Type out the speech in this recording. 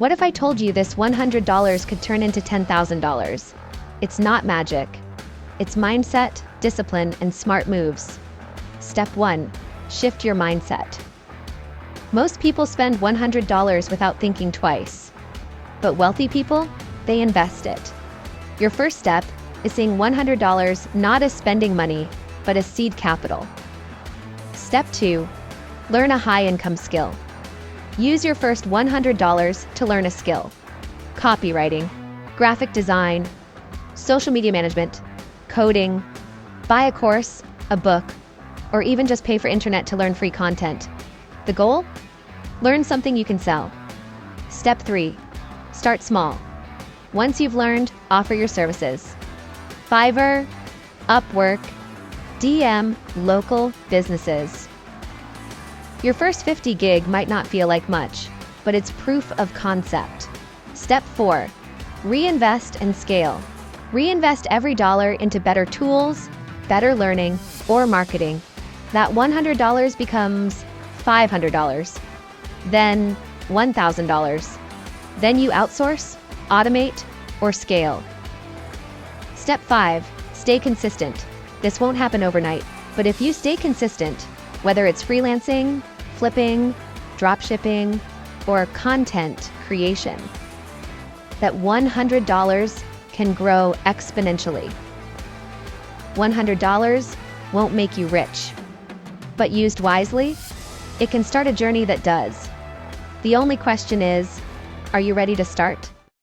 What if I told you this $100 could turn into $10,000? It's not magic. It's mindset, discipline, and smart moves. Step 1. Shift your mindset. Most people spend $100 without thinking twice. But wealthy people, they invest it. Your first step is seeing $100 not as spending money, but as seed capital. Step 2. Learn a high-income skill. Use your first $100 to learn a skill. Copywriting, graphic design, social media management, coding. Buy a course, a book, or even just pay for internet to learn free content. The goal? Learn something you can sell. Step 3. Start small. Once you've learned, offer your services. Fiverr, Upwork, DM local businesses. Your first 50 gig might not feel like much, but it's proof of concept. Step 4. Reinvest and scale. Reinvest every dollar into better tools, better learning, or marketing. That $100 becomes $500, then $1,000. Then you outsource, automate, or scale. Step 5. Stay consistent. This won't happen overnight, but if you stay consistent, whether it's freelancing, flipping, dropshipping, or content creation, that $100 can grow exponentially. $100 won't make you rich, but used wisely, it can start a journey that does. The only question is, are you ready to start?